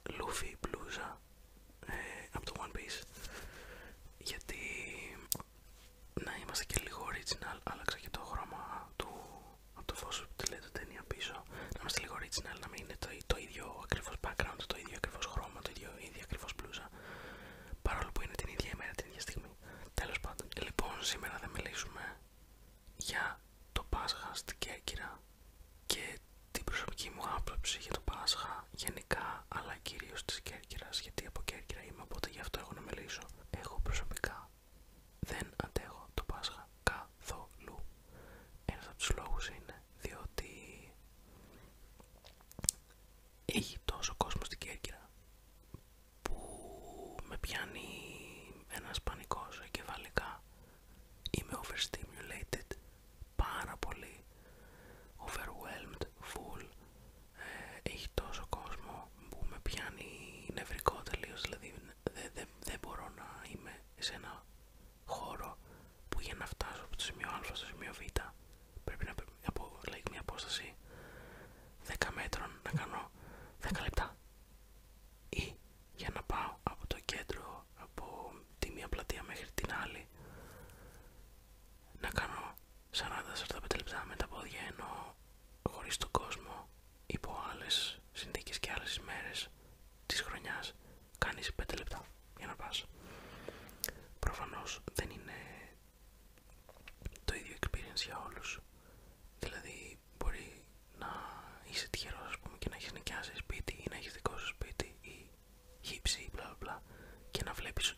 Luffy μπλούζα από το One Piece, γιατί να είμαστε και λίγο original, άλλαξα και το χρώμα του από το φως που τελείται ταινία πίσω, να είμαστε λίγο original, να μην είναι το ίδιο ακριβώς background, το ίδιο ακριβώς χρώμα, το ίδιο ακριβώς μπλούζα, παρόλο που είναι την ίδια ημέρα, την ίδια στιγμή. Τέλος πάντων, λοιπόν, σήμερα θα μιλήσουμε για το Πάσχα στην Κέρκυρα και την προσωπική μου άποψη για το Πάσχα γενικά, αλλά κυρίως της Κέρκυρας, γιατί από Κέρκυρα είμαι, οπότε γι' αυτό έχω να μιλήσω. Εγώ προσωπικά δεν αντέχω το Πάσχα καθόλου. Ένας από τους λόγους είναι διότι έχει τόσο κόσμο στην Κέρκυρα που με πιάνει ένας πανικός εγκεφαλικά. Είμαι overstimulated πάρα πολύ, overwhelmed, full. Έχει τόσο κόσμο που με πιάνει νευρικό τελείως, δηλαδή δεν μπορώ να είμαι σε ένα χώρο που για να φτάσω από το σημείο Α στο σημείο Β πρέπει να από μια απόσταση 10 μέτρων να κάνω 10 λεπτά, ή για να πάω από το κέντρο, από τη μία πλατεία μέχρι την άλλη, να κάνω 40-45 λεπτά με τα πόδια, ενώ χωρίς τον κόσμο, υπό άλλες συνθήκες και άλλες ημέρες της χρονιάς, κάνεις 5 λεπτά για να πας. Προφανώς δεν είναι το ίδιο experience για όλους. Δηλαδή μπορεί να είσαι τυχερός, ας πούμε, και να έχεις νοικιάσει σπίτι ή να έχεις δικό σου σπίτι ή γύψη μπλα μπλα και να βλέπεις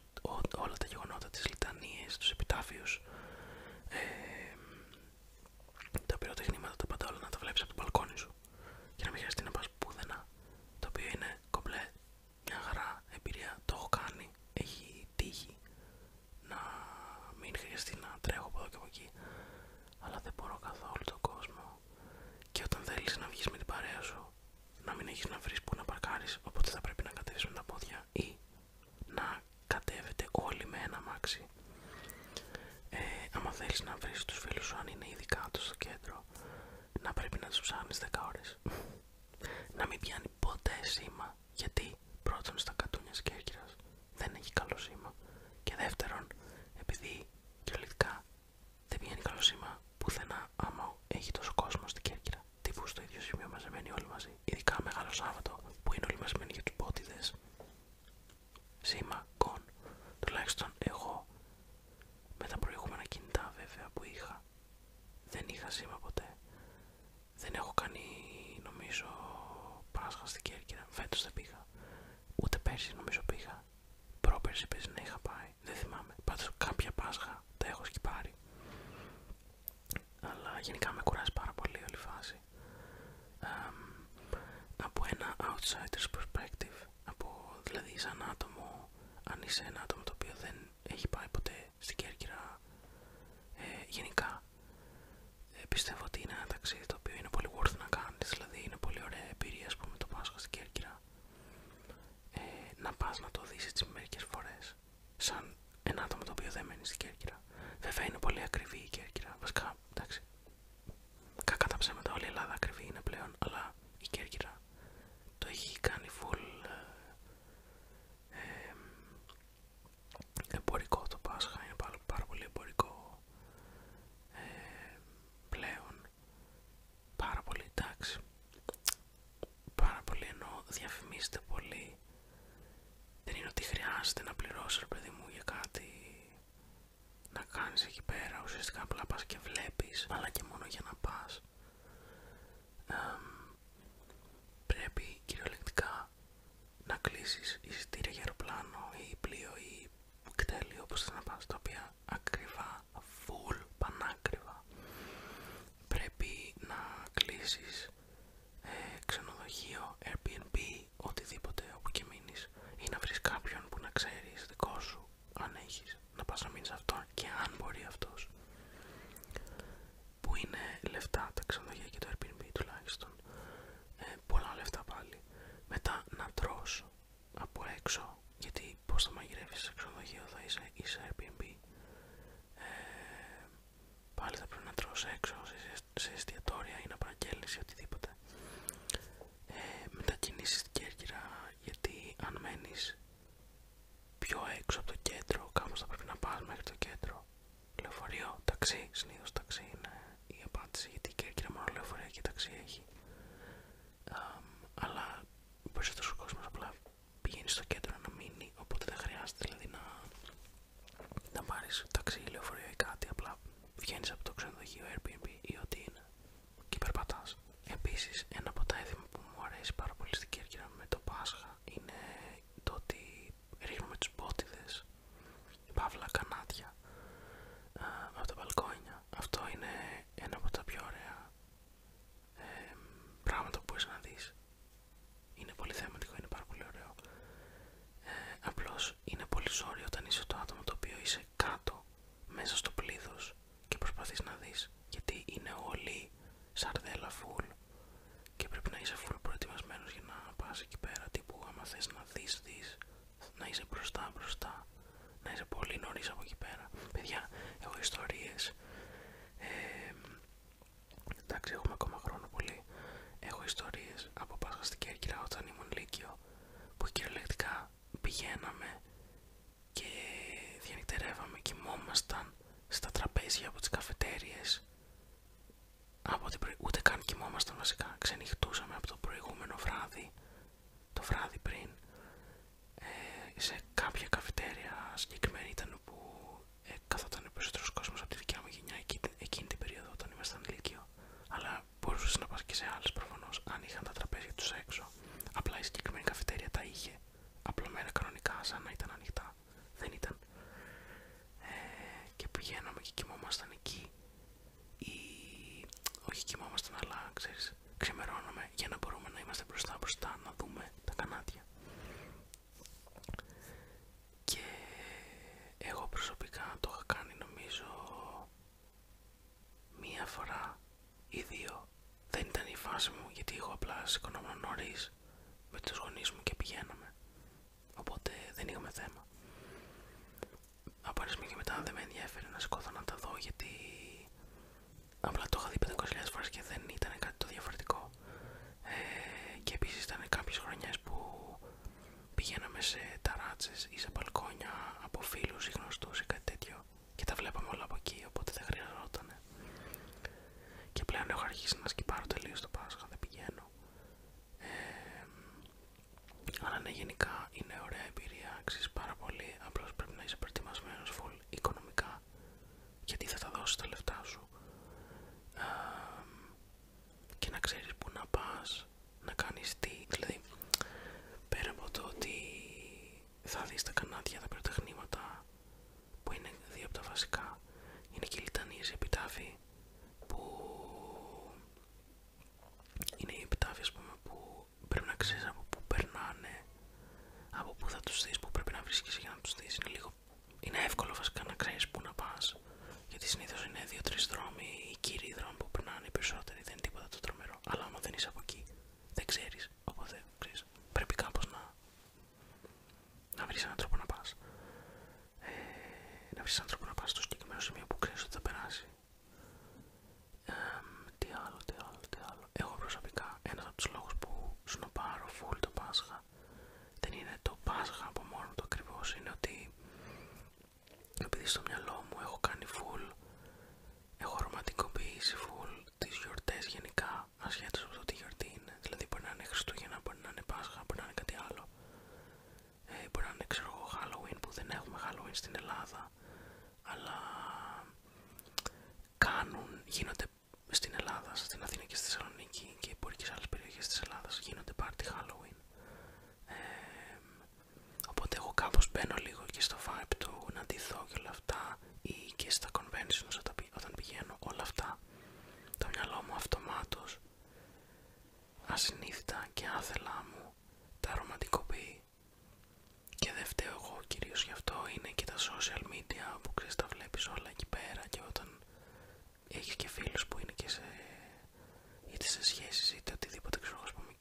όλα τα γεγονότα, τις λιτανίες, τους επιτάφιους, τα πυροτεχνήματα, τα πάντα όλα να τα βλέπεις από το μπαλκόνι σου και να μην χρειαστεί να πας πουθενά, το οποίο είναι κομπλέ μια χαρά εμπειρία. Το έχω κάνει, έχει τύχει να μην χρειαστεί να τρέχω από εδώ και από εκεί, αλλά δεν μπορώ καθόλου τον κόσμο. Και όταν θέλεις να βγεις με την παρέα σου, να μην έχεις να βρεις που να παρκάρεις, οπότε θα πρέπει να κατέβεις με τα πόδια ή να κατέβετε όλοι με ένα αμάξι. Άμα θέλεις να βρεις τους φίλους σου, αν είναι ήδη κάτω στο κέντρο, να πρέπει να τους ψάχνεις 10 ώρες. Να μην πιάνει ποτέ σήμα, γιατί πρώτον στα κατούνια της Κέρκυρας δεν έχει καλό σήμα, και δεύτερον επειδή κυριολεκτικά δεν πιάνει καλό σήμα πουθενά άμα έχει τόσο κόσμο στην Κέρκυρα, τύπου στο ίδιο σημείο μαζεμένοι όλοι μαζί, ειδικά Μεγάλο Σάββατο που είναι όλοι μαζεμένοι για τους πότιδες. Σήμα γκον. Τουλάχιστον εγώ με τα προηγούμενα κινητά βέβαια που είχα, δεν είχα σήμα ποτέ. Δεν έχω κάνει, νομίζω, Πάσχα στην Κέρκυρα. Φέτος δεν πήγα. Ούτε πέρσι νομίζω πήγα. Πρόπερσι παίζει να είχα πάει. Δεν θυμάμαι. Πάντως κάποια Πάσχα τα έχω σκυπάρει. Αλλά γενικά με κουράζει πάρα πολύ όλη η φάση. Από ένα outsider's perspective, δηλαδή σαν άτομο, αν είσαι ένα άτομο το οποίο δεν έχει πάει ποτέ στην Κέρκυρα, γενικά πιστεύω ότι είναι ένα ταξίδι το οποίο είναι πολύ worth να κάνεις. Δηλαδή είναι πολύ ωραία εμπειρία, ας πούμε, το Πάσχα στην Κέρκυρα. Να πας να το δεις έτσι μερικές φορές, σαν ένα άτομο το οποίο δεν μένει στην Κέρκυρα. Βέβαια είναι πολύ ακριβή η Κέρκυρα. Βασικά, εντάξει, κακά τα ψέματα, όλη η Ελλάδα ακριβή είναι πλέον, αλλά η Κέρκυρα το έχει κάνει full εμπορικό το Πάσχα. Είναι πάρα πολύ εμπορικό πλέον. Πάρα πολύ, εντάξει. Πάρα πολύ, ενώ διαφημίζεται πολύ. Δεν είναι ότι χρειάζεται να πληρώσεις, ρε παιδί μου, για κάτι να κάνεις εκεί πέρα. Ουσιαστικά απλά πας και βλέπεις, αλλά και μόνο για να πας. Πρέπει κυριολεκτικά να κλείσεις εισιτήρια για αεροπλάνο ή πλοίο ή κτέλιο, όπως θες να πας, τα οποία ακριβά, full πανάκριβα. Πρέπει να κλείσεις ξενοδοχείο, Airbnb, οτιδήποτε όπου και μείνεις, ή να βρεις κάποιον που να ξέρεις, δικό σου, αν έχεις, να πας να μείνεις αυτόν, και αν μπορεί αυτός, που είναι λεφτά τα ξενοδοχεία και το Airbnb τουλάχιστον, πολλά λεφτά πάλι. Μετά να τρως από θες να δεις, να είσαι μπροστά, να είσαι πολύ νωρίς από εκεί πέρα. Παιδιά, έχω ιστορίες, εντάξει έχουμε ακόμα χρόνο πολύ. Έχω ιστορίες από Πάσχα στην Κέρκυρα όταν ήμουν Λύκειο, που κυριολεκτικά πηγαίναμε και διανυκτερεύαμε, κοιμόμασταν στα τραπέζια από τις καφετέριες. Ούτε καν κοιμόμασταν βασικά, ξενυχτούσαμε από το προηγούμενο βράδυ, το βράδυ πριν, σε κάποια καφετέρια συγκεκριμένη ήταν που καθόταν περισσότερος κόσμος από τη δικιά μου γενιά εκείνη την περίοδο όταν ήμασταν Λύκειο. Αλλά μπορούσες να πας και σε άλλες προφανώς, αν είχαν τα τραπέζια τους έξω. Απλά η συγκεκριμένη καφετέρια τα είχε απλωμένα κανονικά, σαν να ήταν ανοιχτά. Δεν ήταν. Και πηγαίναμε και κοιμόμασταν εκεί, ή όχι κοιμόμασταν, αλλά ξέρεις, ξημερώναμε για να μπορούμε να είμαστε μπροστά να δούμε τα κανάτια. Και εγώ προσωπικά το είχα κάνει νομίζω μία φορά ή δύο. Δεν ήταν η φάση μου, γιατί εγώ απλά σηκωνόμουν νωρίς με τους γονείς μου και πηγαίναμε, οπότε δεν είχαμε θέμα. Από ένα σημείο και μετά δεν με ενδιαφέρει να σηκώθω να τα δω, γιατί απλά το είχα δει 500.000 φορές και δεν ήταν κάτι το διαφορετικό. Και επίσης ήταν κάποιες χρονιές που πηγαίναμε σε ταράτσες ή σε μπαλκόνια από φίλους ή γνωστούς ή κάτι τέτοιο και τα βλέπαμε όλα από εκεί, οπότε δεν χρειαζότανε. Και πλέον έχω αρχίσει να σκυπάρω τελείως το Πάσχα, δεν πηγαίνω. Αλλά ναι, γενικά είναι ωραία εμπειρία, αξίζει πάρα πολύ. Απλώς πρέπει να είσαι προετοιμασμένος full οικονομικά, γιατί θα τα δώσεις τα λεφτά σου. Και να ξέρεις που να πας, να κάνεις τι. Δηλαδή, πέρα από το ότι θα δεις τα κανάτια, τα πυροτεχνήματα, που είναι δύο από τα βασικά, είναι και οι λιτανίες, οι επιτάφοι, που είναι οι επιτάφοι, ας πούμε, που πρέπει να ξέρεις από πού περνάνε, από πού θα τους δεις, πού πρέπει να βρίσκεις για να τους δεις. Είναι εύκολο βασικά να ξέρεις πού να πας, γιατί συνήθως είναι 2-3 δρόμοι, οι κύριοι δρόμοι που περνάνε οι περισσότεροι, δεν είναι τίποτα το τρομερό. Αλλά άμα δεν είσαι από εκεί, δεν ξέρεις, οπότε ξέρεις, πρέπει κάπως να βρεις έναν τρόπο να πας. Να βρεις έναν τρόπο να πας στο συγκεκριμένο σημείο που ξέρεις ότι θα περάσει. Τι άλλο. Εγώ προσωπικά, ένας από τους λόγους που σνοπάρω full το Πάσχα δεν είναι το Πάσχα από μόνο του ακριβώς, είναι ότι επειδή στο μυαλό μου έχω κάνει full, έχω ρομαντικοποιήσει full τις γιορτές γενικά, ασχέτως από το τι γιορτή είναι. Δηλαδή μπορεί να είναι Χριστούγεννα, μπορεί να είναι Πάσχα, μπορεί να είναι κάτι άλλο. Μπορεί να είναι, ξέρω εγώ, Halloween, που δεν έχουμε Halloween στην Ελλάδα, αλλά γίνονται στην Ελλάδα, στην Αθήνα και στη Θεσσαλονίκη, και μπορεί και σε άλλες περιοχές της Ελλάδας γίνονται πάρτι Halloween. Οπότε εγώ κάπως μπαίνω λίγο και στο vibe του να ντυθώ και όλα αυτά, ή και στα conventions όταν πηγαίνω, όλα αυτά. Το μυαλό μου αυτομάτως, ασυνείδητα και άθελά μου, τα ρομαντικοποιεί. Και δεν φταίω εγώ κυρίως γι' αυτό, είναι και τα social media που ξέρεις, τα βλέπεις όλα εκεί πέρα, και όταν έχεις και φίλους που είναι και είτε σε σχέσεις είτε οτιδήποτε, ξέρω, ας πούμε,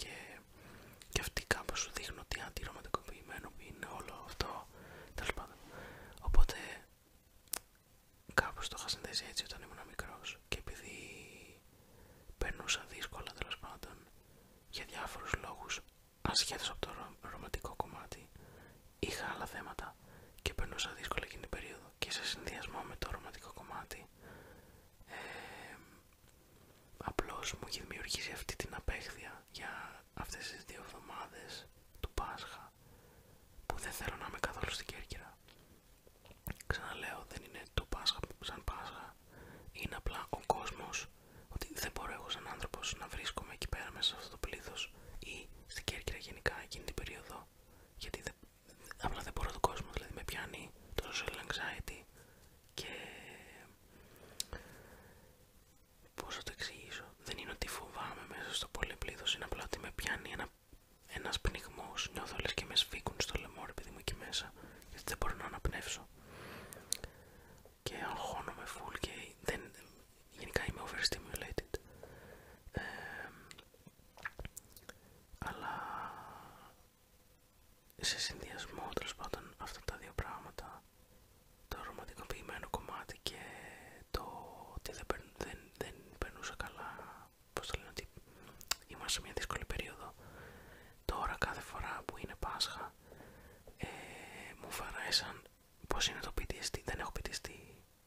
και αυτοί κάπως σου δείχνουν ότι αντιρομαντικοποιημένο είναι όλο αυτό, τέλος πάντων. Οπότε κάπως το είχα συνδέσει έτσι όταν ήμουν μικρός, και επειδή περνούσα δύσκολα, τέλος πάντων, για διάφορους λόγους, ασχέτως από το ρομαντικό κομμάτι, είχα άλλα θέματα και περνούσα δύσκολα εκείνη την περίοδο, και σε συνδυασμό με το ρομαντικό κομμάτι απλώς μου έχει δημιουργήσει αυτή την απέχθεια για αυτές τις 2 εβδομάδες του Πάσχα, που δεν θέλω να είμαι καθόλου στην Κέρκυρα. Ξαναλέω, δεν είναι το Πάσχα σαν Πάσχα, είναι απλά ο κόσμος, ότι δεν μπορώ εγώ σαν άνθρωπος να βρίσκομαι εκεί πέρα μέσα σε αυτό το πλήθος, ή στην Κέρκυρα γενικά εκείνη την περίοδο, γιατί απλά δεν μπορώ τον κόσμο, δηλαδή με πιάνει το social anxiety, και πώς θα το εξηγήσω, δεν είναι ότι φοβάμαι μέσα στο πολύ πλήθος, είναι απλά ότι με πιάνει ένας πνιγμός σε συνδυασμό τέλος πάντων αυτά τα δύο πράγματα, το ρομαντικοποιημένο κομμάτι και το ότι δεν περνούσα καλά, πώς το λένε, ότι είμαστε σε μια δύσκολη περίοδο. Τώρα κάθε φορά που είναι Πάσχα μου βαράει σαν πως είναι το PTSD. Δεν έχω PTSD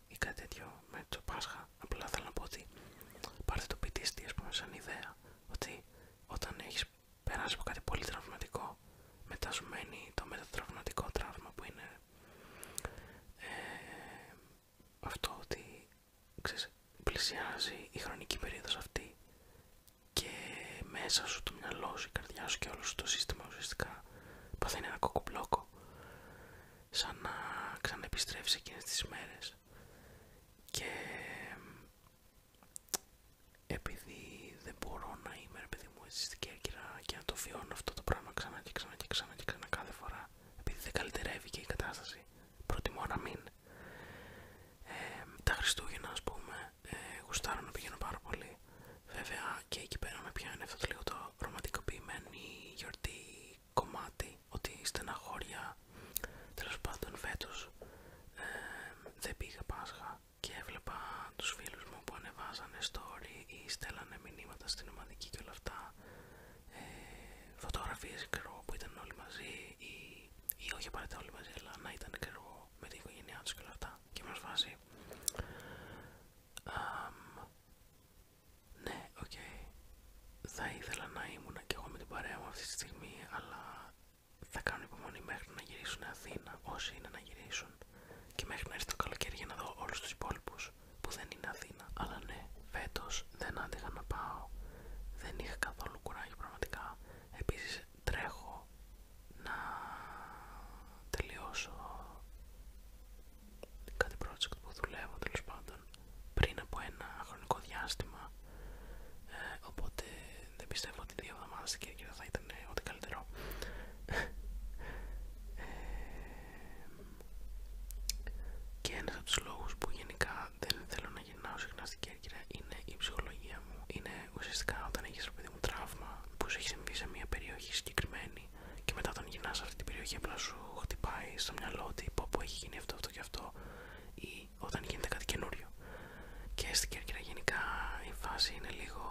ή κάτι τέτοιο με το Πάσχα, απλά θέλω να πω ότι πάρτε το PTSD ας πούμε σαν ιδέα, ότι όταν έχεις περάσει από κάτι πολύ τραυματικό, μετά σου μένει το μετατραυματικό τραύμα που είναι αυτό ότι ξέρεις, πλησιάζει η χρονική περίοδος αυτή και μέσα σου το μυαλό σου, η καρδιά σου και όλο σου το σύστημα ουσιαστικά παθαίνει ένα κοκομπλόκο, σαν να ξαναεπιστρέφεις εκείνες τις μέρες. Και επειδή δεν μπορώ να είμαι ρε παιδί μου έτσι στην Κέρκυρα και να το βιώνω αυτό το πράγμα ξανά και ξανά και ξανά και ξανά κάθε φορά, επειδή δεν καλυτερεύει και η κατάσταση, προτιμώ να μην. Τα Χριστούγεννα ας πούμε γουστάρω να πηγαίνω πάρα πολύ. Βέβαια και εκεί πέρα με πιάνει αυτό το λίγο το ρομαντικοποιημένη γιορτή κομμάτι, ότι στεναχώρια. Τέλος πάντων φέτος δεν πήγα Πάσχα και έβλεπα τους φίλους μου που ανεβάζανε story ή στέλνανε μηνύματα στην ομαδική και όλα αυτά, φωτογραφίες που ήταν όλοι μαζί ή όχι απαραίτητα όλοι μαζί, αλλά να ήταν με την οικογένειά τους και όλα αυτά, και μας βάζει ναι, οκ, θα ήθελα να ήμουν και εγώ με την παρέα μου αυτή τη στιγμή, αλλά θα κάνω υπομονή μέχρι να γυρίσουν Αθήνα όσοι είναι να γυρίσουν και μέχρι να έρθει το καλοκαίρι για να δω όλους τους υπόλοιπους που δεν είναι Αθήνα. Αλλά ναι, φέτος δεν άντεχα να πάω, δεν είχα καθόλου κουράγιο πραγματικά. Επίσης τρέχω να τελειώσω κάτι project που δουλεύω τέλος πάντων πριν από ένα χρονικό διάστημα, οπότε δεν πιστεύω ότι 2 εβδομάδες στην Κέρκυρα θα ήταν ό,τι καλύτερο. Και ένας από τους λόγους που γενικά δεν θέλω να γυρνάω συχνά στην Κέρκυρα είναι η ψυχολογία μου. Είναι ουσιαστικά όταν έχεις ρε παιδί μου τραύμα που σου έχει συμβεί σε μια περιοχή συγκεκριμένη και μετά όταν γυρνάς σε αυτή την περιοχή απλά σου χτυπάει στο μυαλό ότι πω έχει γίνει αυτό, αυτό και αυτό, ή όταν γίνεται κάτι καινούριο. Και στην Κέρκυρα γενικά η φάση είναι λίγο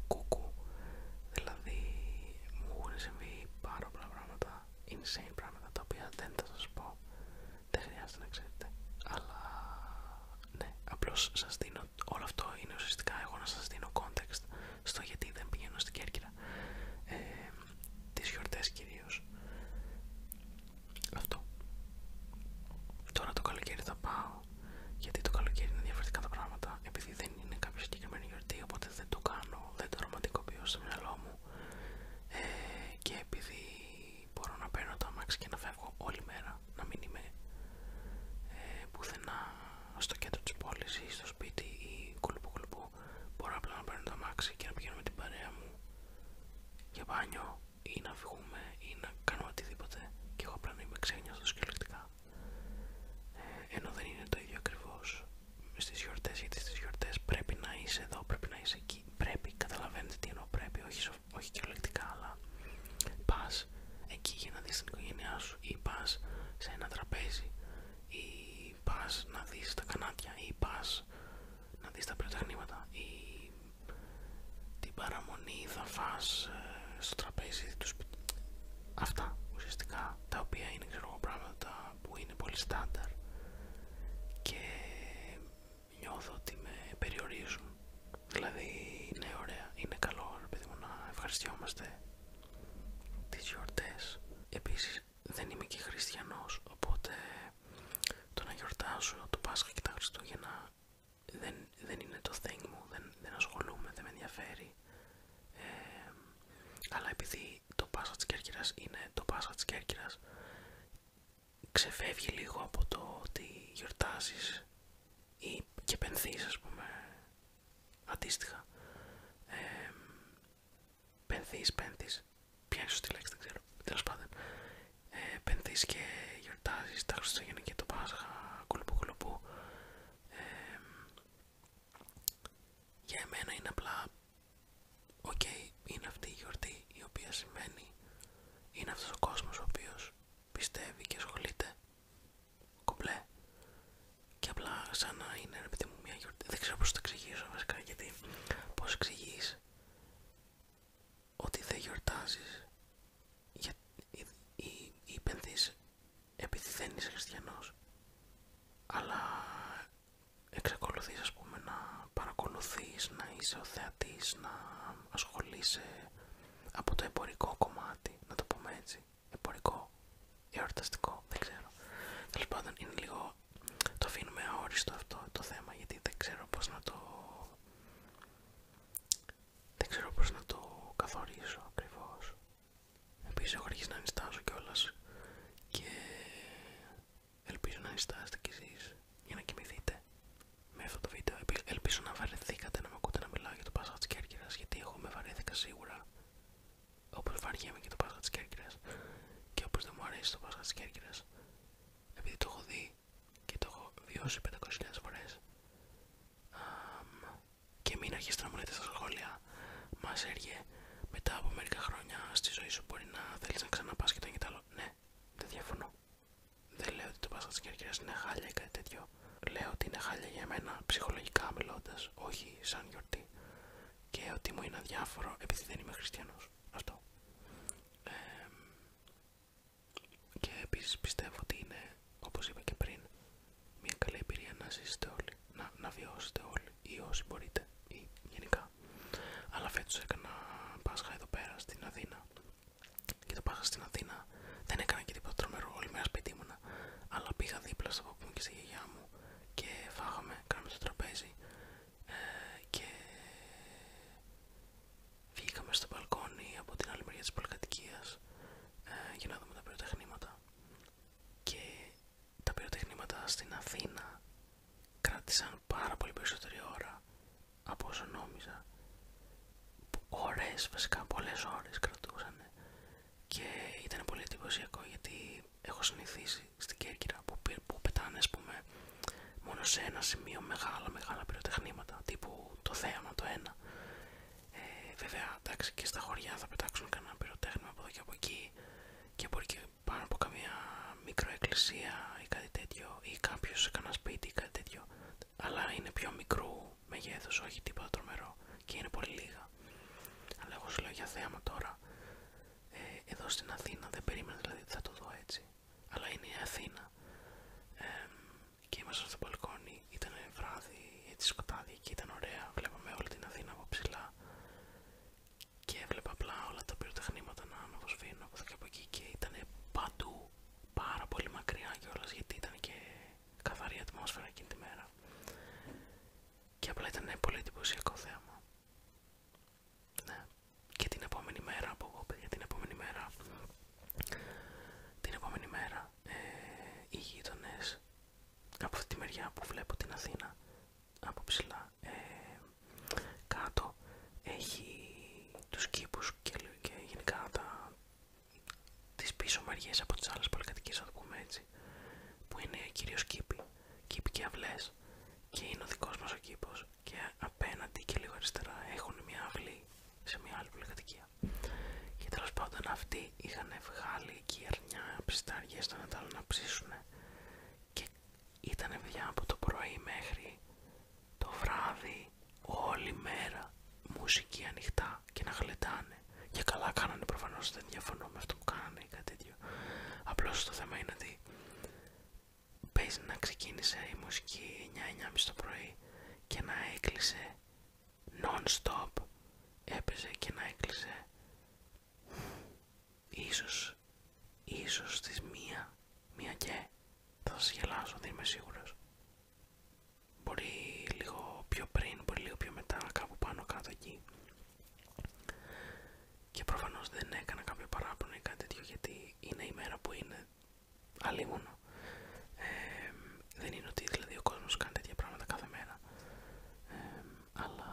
κούκου, δηλαδή μου έχουν συμβεί πάρα πολλά πράγματα, insane πράγματα τα οποία δεν θα σας πω, δεν χρειάζεται να ξέρετε, αλλά ναι, απλώς σας δίνω, όλο αυτό είναι ουσιαστικά εγώ να σας δίνω context στο γιατί δεν πηγαίνω στην Κέρκυρα τις γιορτές κυρίως. Αυτό. Τώρα το καλοκαίρι θα πάω, γιατί το καλοκαίρι είναι διαφορετικά τα πράγματα, επειδή δεν είναι κάποια συγκεκριμένη γιορτή, οπότε δεν το κάνω, δεν το ρομαντικοποιώ στο μυαλό μου, και επειδή μπορώ να παίρνω το αμάξι και να φεύγω όλη μέρα, να μην είμαι πουθενά στο κέντρο της πόλης ή στο σπίτι ή κουλουπού, μπορώ απλά να παίρνω το αμάξι και να πηγαίνω με την παρέα μου για μπάνιο ή να φύγουμε ή να κάνω οτιδήποτε και εγώ απλά να είμαι ξένιαστος κυριολεκτικά. Ενώ δεν είναι το ίδιο ακριβώς στις γιορτές, γιατί στις γιορτές πρέπει να είσαι εδώ, πρέπει να είσαι εκεί, πρέπει, καταλαβαίνετε τι εννοώ πρέπει, όχι κυριολεκτικά, αλλά πας εκεί για να δεις την οικογένειά σου ή πας σε ένα τραπέζι ή πας να δεις τα κανάτια ή πας να δεις τα πρωταγνήματα ή την παραμονή θα φας στο τραπέζι του σπιτιού. Αυτά ουσιαστικά, τα οποία είναι ξέρω πράγματα που είναι πολύ στάνταρ και νιώθω ότι με περιορίζουν. Δηλαδή είναι ωραία, είναι καλό ρε παιδί μου να ευχαριστιόμαστε τις γιορτές. Επίσης δεν είμαι και χριστιανός, οπότε το να γιορτάσω το Πάσχα και τα Χριστούγεννα δεν είναι το thing μου, δεν ασχολούμαι, δεν με ενδιαφέρει. Αλλά επειδή το Πάσχα της Κέρκυρας είναι το Πάσχα της Κέρκυρας, ξεφεύγει λίγο από το ότι γιορτάζεις ή και πενθείς ας πούμε αντίστοιχα. Πένθεις, ποια είναι η σωστή λέξη δεν ξέρω, τέλος πάντων. Πενθείς και γιορτάζεις τα Χριστούγεννα και το Πάσχα κουλουπού. Για εμένα είναι απλά είναι αυτή η γιορτή η οποία συμβαίνει, είναι αυτός ο κόσμος ο οποίος δουλεύει και ασχολείται κομπλέ. Και απλά σαν να είναι ρε παιδί μου μια γιορτή. Δεν ξέρω πώς το εξηγήσω βασικά, γιατί πώς εξηγείς ότι δεν γιορτάζεις ή πενθείς επειδή δεν είσαι χριστιανός, αλλά εξακολουθείς ας πούμε να παρακολουθείς, να είσαι ο θεατής, να ασχολείσαι από το εμπορικό κομμάτι, να το πούμε έτσι, εμπορικό, εορταστικό, δεν ξέρω. Τέλος πάντων είναι λίγο, το αφήνουμε αόριστο αυτό το θέμα, γιατί δεν ξέρω πώς να το καθορίσω ακριβώς. Επίσης έχω αρχίσει να νηστάζω κιόλας και ελπίζω να νηστάζετε κι εσείς για να κοιμηθείτε με αυτό το βίντεο. Ελπίζω να βαρεθήκατε να με ακούτε να μιλάω για το Πάσχα της Κέρκυρας, γιατί εγώ με βαρέθηκα σίγουρα, όπως βαριέμαι και το Πάσχα της Κέρκυρας και όπως δεν μου αρέσει το Πάσχα της Κέρκυρας, επειδή το έχω δει και το έχω βιώσει 500.000 φορές. Και μην αρχίσετε να μου λέτε στα σχόλια, μα Σέργε, μετά από μερικά χρόνια στη ζωή σου μπορεί να θέλεις να ξαναπάς και το ένα και το άλλο. Ναι, δεν διαφωνώ. Δεν λέω ότι το Πάσχα της Κέρκυρας είναι χάλια ή κάτι τέτοιο. Λέω ότι είναι χάλια για μένα ψυχολογικά μιλώντας, όχι σαν γιορτή. Και ότι μου είναι αδιάφορο επειδή δεν είμαι χριστιανός. Αυτό. Και επίσης πιστεύω ότι είναι, όπως είπα και πριν, μια καλή εμπειρία να ζήσετε όλοι, να βιώσετε όλοι ή όσοι μπορείτε ή γενικά. Αλλά φέτος έκανα Πάσχα εδώ πέρα στην Αθήνα. Και το Πάσχα στην Αθήνα δεν έκανα και τίποτα τρομερό, όλη μέρα σπίτι ήμουνα. Αλλά πήγα δίπλα στο παππού μου και στη γιαγιά μου και φάγαμε, κάναμε το τραπέζι και βγήκαμε στο μπαλκόνι από την άλλη μεριά της πολυκατοικίας για να δούμε τα πυροτεχνήματα. Και τα πυροτεχνήματα στην Αθήνα κράτησαν πάρα πολύ περισσότερη ώρα από όσο νόμιζα. Ώρες, βασικά πολλές ώρες κρατούσαν και ήταν πολύ εντυπωσιακό, γιατί έχω συνηθίσει στην Κέρκυρα που πετάνε ας πούμε μόνο σε ένα σημείο μεγάλα πυροτεχνήματα, τύπου το Θέαμα το ένα. Βέβαια εντάξει, και στα χωριά θα πετάξουν κανένα πυροτέχνημα από εδώ και από εκεί και μπορεί και πάνω από καμία μικροεκκλησία ή κάτι τέτοιο, ή κάποιος σε κανένα σπίτι ή κάτι τέτοιο, αλλά είναι πιο μικρού μεγέθους, όχι τίποτα τρομερό, και είναι πολύ λίγα. Αλλά εγώ σου λέω για Θέαμα τώρα, εδώ στην Αθήνα δεν περίμενα δηλαδή ότι θα το δω έτσι, αλλά είναι η Αθήνα. Και ήμασταν στο μπαλκόνι, ήταν βράδυ, έτσι σκοτάδι και ήταν ωραία, βλέπαμε όλη την Αθήνα από ψηλά και έβλεπα απλά όλα τα πυροτεχνήματα να αναβοσβήνουν από εδώ και από εκεί και ήταν παντού, πάρα πολύ μακριά κιόλας, γιατί ήταν και καθαρή ατμόσφαιρα εκείνη τη μέρα και απλά ήταν πολύ εντυπωσιακό θέαμα. Ναι. Και την επόμενη μέρα, από εγώ παιδιά, την επόμενη μέρα οι γείτονες από αυτή τη μεριά που βλέπω την Αθήνα από ψηλά, κάτω έχει τους κήπους και γενικά τις πίσω μεριές από τις άλλες πολυκατοικίες, να το πούμε έτσι, που είναι κυρίως κήποι και αυλές, και είναι ο δικός μας ο κήπος, και απέναντι και λίγο αριστερά έχουν μια αυλή σε μια άλλη πολυκατοικία. Και τέλος πάντων αυτοί είχαν βγάλει εκεί αρνιά, ψιστάριες, το ένα το άλλο να ψήσουνε, και ήταν παιδιά από το πρωί μέχρι το βράδυ όλη μέρα μουσική ανοιχτά και να γλεντάνε. Και καλά κάνανε, προφανώς δεν διαφωνώ με αυτό που κάνανε ή κάτι τέτοιο. Απλώς το θέμα είναι ότι παίζει να ξεκίνησε η μουσική 9-9.30 το πρωί και να έκλεισε non-stop, έπαιζε και να έκλεισε ίσως στις μία και θα σας γελάσω, δεν είμαι σίγουρος. Μπορεί λίγο πιο πριν, μπορεί λίγο πιο μετά, κάπου πάνω κάτω εκεί. Και προφανώς δεν έκανα κάποιο παράπονο ή κάτι τέτοιο, γιατί είναι η μέρα που είναι, αλλήμωνο. Δεν είναι ότι δηλαδή ο κόσμος κάνει τέτοια πράγματα κάθε μέρα, αλλά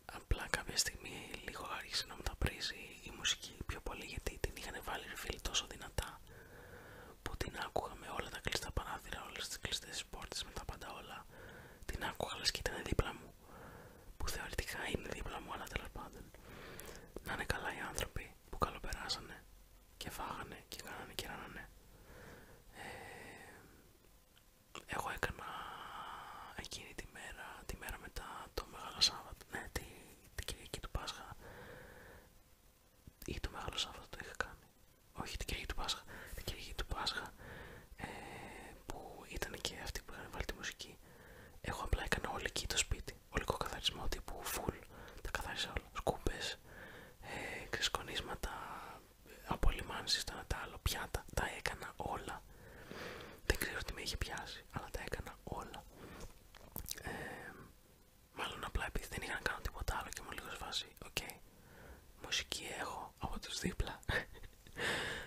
απλά κάποια στιγμή λίγο άρχισε να μου τα πρίζει η μουσική πιο πολύ, γιατί την είχαν βάλει ρε φίλοι τόσο δυνατά που την άκουγα με όλα τα κλειστά παράθυρα, όλες τις κλειστές πόρτες, με τα πάντα όλα. Την άκουγα λες και ήταν δίπλα μου, που θεωρητικά είναι δίπλα μου, αλλά τέλος πάντων. Να είναι καλά οι άνθρωποι που καλοπεράσανε και φάγανε και κάνανε και ράνανε. Πάσχα, την Κυριακή του Πάσχα, που ήταν και αυτοί που είχαν βάλει τη μουσική. Εγώ απλά έκανα όλη εκεί το σπίτι, ολικό καθαρισμό τύπου full, τα καθάρισα όλα, σκούπες, ξεσκονίσματα, απολυμάνσεις, το ένα τα άλλο, πιάτα, τα έκανα όλα. Δεν ξέρω τι με είχε πιάσει, αλλά τα έκανα όλα. Μάλλον απλά επειδή δεν είχα να κάνω τίποτα άλλο και μου λίγο σφάση, οκ, μουσική έχω από τους δίπλα,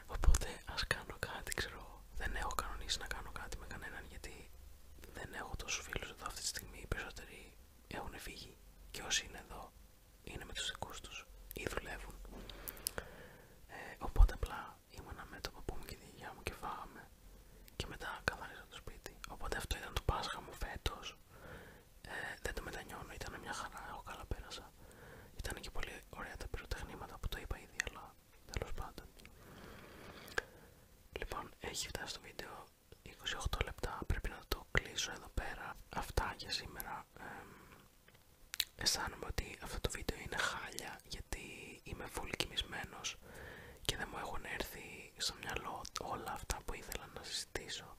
οπότε ας κάνω κάτι, ξέρω. Δεν έχω κανονίσει να κάνω κάτι με κανέναν, γιατί δεν έχω τόσους φίλους εδώ αυτή τη στιγμή. Οι περισσότεροι έχουν φύγει και όσοι είναι εδώ είναι με τους δικούς τους ή δουλεύουν. Οπότε απλά ήμουνα με το παππού μου και τη γιαγιά μου και φάγαμε και μετά καθάρισα το σπίτι. Οπότε αυτό ήταν το Πάσχα μου φέτος. Δεν το μετανιώνω, ήταν μια χαρά, εγώ καλά πέρασα. Ήταν και πολύ ωραία τα πυροτεχνήματα που το είπα ήδη, αλλά τέλος πάντων. Λοιπόν, έχει φτάσει το βίντεο 28 λεπτά, πρέπει να το κλείσω εδώ πέρα. Αυτά για σήμερα. Αισθάνομαι ότι αυτό το βίντεο είναι χάλια, γιατί είμαι full κοιμισμένος και δεν μου έχουν έρθει στο μυαλό όλα αυτά που ήθελα να συζητήσω.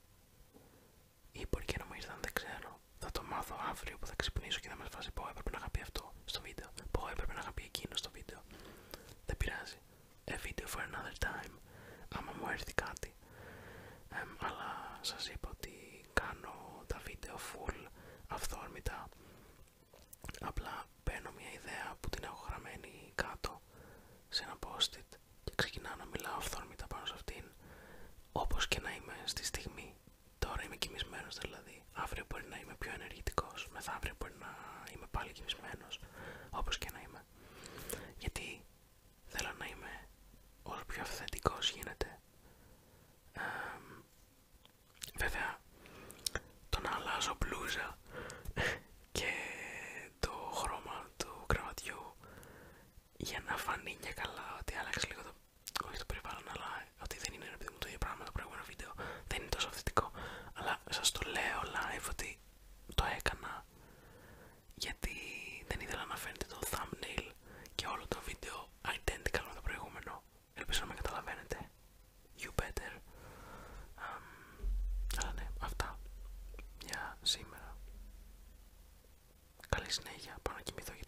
Ή μπορεί και να μου ήρθαν, δεν ξέρω. Θα το μάθω αύριο που θα ξυπνήσω και θα με φάσει πω έπρεπε να είχα πει αυτό στο βίντεο, πω έπρεπε να είχα πει εκείνο στο βίντεο. Δεν πειράζει. A video for another time. Άμα μου έρθει κάτι. Αλλά σας είπα ότι κάνω τα βίντεο full αυθόρμητα. Απλά παίρνω μια ιδέα που την έχω γραμμένη κάτω σε ένα post-it και ξεκινάω να μιλάω αυθόρμητα πάνω σε αυτήν, όπως και να είμαι στη στιγμή. Τώρα είμαι κοιμισμένος δηλαδή, αύριο μπορεί να είμαι πιο ενεργητικός, μεθαύριο μπορεί να είμαι πάλι κοιμισμένος, όπως και να είμαι. Γιατί θέλω να είμαι όσο πιο αυθεντικός γίνεται. Βέβαια, το να αλλάζω μπλούζα και το χρώμα του κρεβατιού για να φανεί και καλά ότι άλλαξε λίγο όχι το περιβάλλον, αλλά ότι δεν είναι επειδή μου το ίδιο πράγμα το προηγούμενο βίντεο, δεν είναι τόσο αυθεντικό. Αλλά σας το λέω live ότι το έκανα γιατί δεν ήθελα να φαίνεται το thumbnail και όλο το βίντεο identical με το προηγούμενο. Ελπίζω να με καταλαβαίνετε. You better. Αλλά ναι, αυτά για σήμερα. Καλή συνέχεια, πάω να κοιμηθώ γιατί